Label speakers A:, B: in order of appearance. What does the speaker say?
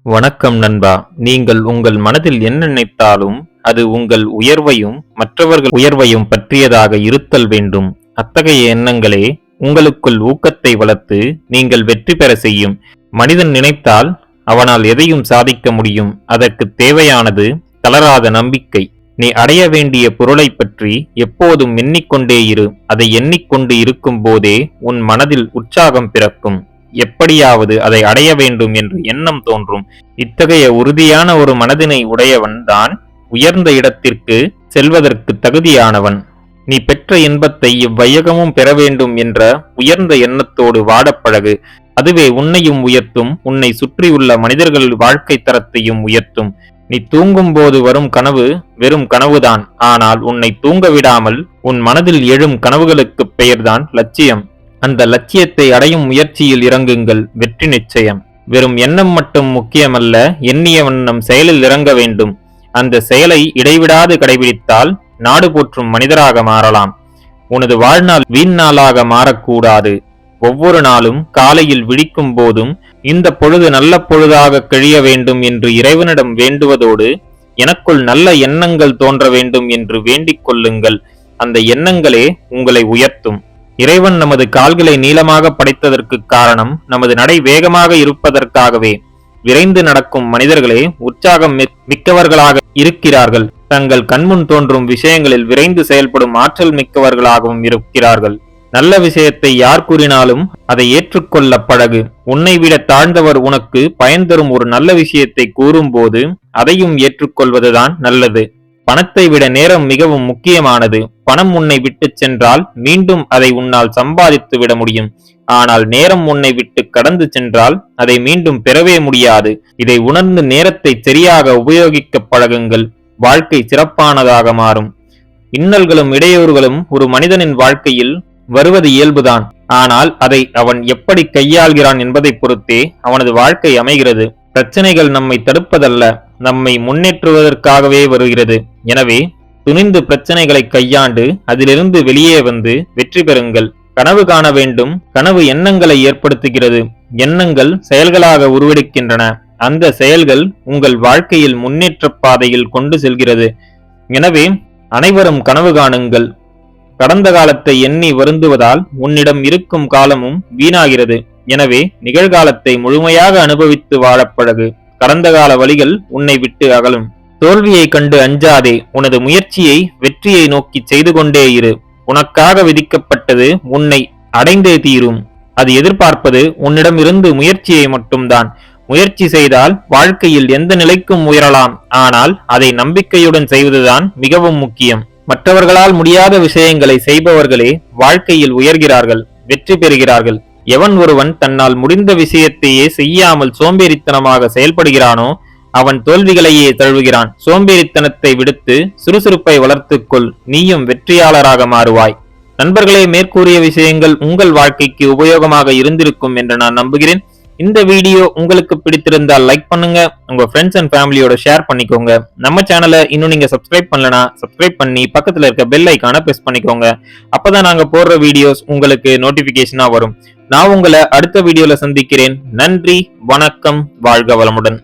A: வணக்கம் நண்பா. நீங்கள் உங்கள் மனதில் என்ன நினைத்தாலும் அது உங்கள் உயர்வையும் மற்றவர்கள் உயர்வையும் பற்றியதாக இருத்தல் வேண்டும். அத்தகைய எண்ணங்களே உங்களுக்குள் ஊக்கத்தை வளர்த்து நீங்கள் வெற்றி பெற செய்யும். மனிதன் நினைத்தால் அவனால் எதையும் சாதிக்க முடியும். அதற்கு தேவையானது தளராத நம்பிக்கை. நீ அடைய வேண்டிய பொருளை பற்றி எப்போதும் எண்ணிக்கொண்டே இரு. அதை எண்ணிக்கொண்டு இருக்கும் போதே உன் மனதில் உற்சாகம் பிறக்கும். எப்படியாவது அதை அடைய வேண்டும் என்று எண்ணம் தோன்றும். இத்தகைய உறுதியான ஒரு மனதினை உடையவன் தான் உயர்ந்த இடத்திற்கு செல்வதற்கு தகுதியானவன். நீ பெற்ற இன்பத்தை இவ்வையகமும் பெற வேண்டும் என்ற உயர்ந்த எண்ணத்தோடு வாடப்பழகு. அதுவே உன்னையும் உயர்த்தும், உன்னை சுற்றியுள்ள மனிதர்கள் வாழ்க்கை தரத்தையும் உயர்த்தும். நீ தூங்கும் போது வரும் கனவு வெறும் கனவுதான். ஆனால் உன்னை தூங்க விடாமல் உன் மனதில் எழும் கனவுகளுக்கு பெயர்தான் லட்சியம். அந்த லட்சியத்தை அடையும் முயற்சியில் இறங்குங்கள். வெற்றி நிச்சயம். வெறும் எண்ணம் மட்டும் முக்கியமல்ல, எண்ணிய வண்ணம் செயலில் இறங்க வேண்டும். அந்த செயலை இடைவிடாது கடைபிடித்தால் நாடு போற்றும் மனிதராக மாறலாம். உனது வாழ்நாள் வீண் நாளாக மாறக்கூடாது. ஒவ்வொரு நாளும் காலையில் விழிக்கும் போதும் இந்த பொழுது நல்ல பொழுதாக கழிய வேண்டும் என்று இறைவனிடம் வேண்டுவதோடு எனக்குள் நல்ல எண்ணங்கள் தோன்ற வேண்டும் என்று வேண்டிக் கொள்ளுங்கள். அந்த எண்ணங்களே உங்களை உயர்த்தும். இறைவன் நமது கால்களை நீளமாக படைத்ததற்கு காரணம் நமது நடை வேகமாக இருப்பதற்காகவே. விரைந்து நடக்கும் மனிதர்களே உற்சாகம் மிக்கவர்களாக இருக்கிறார்கள். தங்கள் கண்முன் தோன்றும் விஷயங்களில் விரைந்து செயல்படும் ஆற்றல் மிக்கவர்களாகவும் இருக்கிறார்கள். நல்ல விஷயத்தை யார் கூறினாலும் அதை ஏற்றுக்கொள்ள பழகு. உன்னை விட தாழ்ந்தவர் உனக்கு பயன் தரும் ஒரு நல்ல விஷயத்தை கூறும்போது அதையும் ஏற்றுக்கொள்வதுதான் நல்லது. பணத்தை விட நேரம் மிகவும் முக்கியமானது. பணம் உன்னை விட்டு சென்றால் மீண்டும் அதை உன்னால் சம்பாதித்து விட முடியும். ஆனால் நேரம் உன்னை விட்டு கடந்து சென்றால் அதை மீண்டும் பெறவே முடியாது. இதை உணர்ந்து நேரத்தை சரியாக உபயோகிக்க பழகுங்கள். வாழ்க்கை சிறப்பானதாக மாறும். இன்னல்களும் இடையூறுகளும் ஒரு மனிதனின் வாழ்க்கையில் வருவது இயல்புதான். ஆனால் அதை அவன் எப்படி கையாள்கிறான் என்பதை பொறுத்தே அவனது வாழ்க்கை அமைகிறது. பிரச்சனைகள் நம்மை தடுப்பதல்ல, நம்மை முன்னேற்றுவதற்காகவே வருகிறது. எனவே துணிந்து பிரச்சனைகளை கையாண்டு அதிலிருந்து வெளியே வந்து வெற்றி பெறுங்கள். கனவு காண வேண்டும். கனவு எண்ணங்களை ஏற்படுத்துகிறது. எண்ணங்கள் செயல்களாக உருவெடுக்கின்றன. அந்த செயல்கள் உங்கள் வாழ்க்கையில் முன்னேற்ற பாதையில் கொண்டு செல்கிறது. எனவே அனைவரும் கனவு காணுங்கள். கடந்த காலத்தை எண்ணி வருந்துவதால் உன்னிடம் இருக்கும் காலமும் வீணாகிறது. எனவே நிகழ்காலத்தை முழுமையாக அனுபவித்து வாழப்பழகு. கடந்த கால வழிகள் உன்னை விட்டு அகலும். தோல்வியை கண்டு அஞ்சாதே. உனது முயற்சியை வெற்றியை நோக்கி செய்து கொண்டே இரு. உனக்காக விதிக்கப்பட்டது உன்னை அடைந்தே தீரும். அது எதிர்பார்ப்பது உன்னிடம் இருந்து முயற்சியை மட்டும்தான். முயற்சி செய்தால் வாழ்க்கையில் எந்த நிலைக்கும் உயரலாம். ஆனால் அதை நம்பிக்கையுடன் செய்வதுதான் மிகவும் முக்கியம். மற்றவர்களால் முடியாத விஷயங்களை செய்பவர்களே வாழ்க்கையில் உயர்கிறார்கள், வெற்றி பெறுகிறார்கள். எவன் ஒருவன் தன்னால் முடிந்த விஷயத்தையே செய்யாமல் சோம்பேறித்தனமாக செயல்படுகிறானோ அவன் தோல்விகளையே தழுவுகிறான். சோம்பேறித்தனத்தை விடுத்து சுறுசுறுப்பை வளர்த்துக்கொள். நீயும் வெற்றியாளராக மாறுவாய். நண்பர்களே, மேற்கூறிய விஷயங்கள் உங்கள் வாழ்க்கைக்கு உபயோகமாக இருந்திருக்கும் என்று நான் நம்புகிறேன். இந்த வீடியோ உங்களுக்கு பிடித்திருந்தால் லைக் பண்ணுங்க. உங்க ஃப்ரெண்ட்ஸ் அண்ட் ஃபேமிலியோட ஷேர் பண்ணிக்கோங்க. நம்ம சேனலை இன்னும் நீங்க சப்ஸ்கிரைப் பண்ணலனா சப்ஸ்கிரைப் பண்ணி பக்கத்துல இருக்க பெல் ஐகானை பிரஸ் பண்ணிக்கோங்க. அப்பதான் நாங்க போடுற வீடியோஸ் உங்களுக்கு நோட்டிபிகேஷனா வரும். நான் உங்களை அடுத்த வீடியோல சந்திக்கிறேன். நன்றி, வணக்கம், வாழ்க வளமுடன்.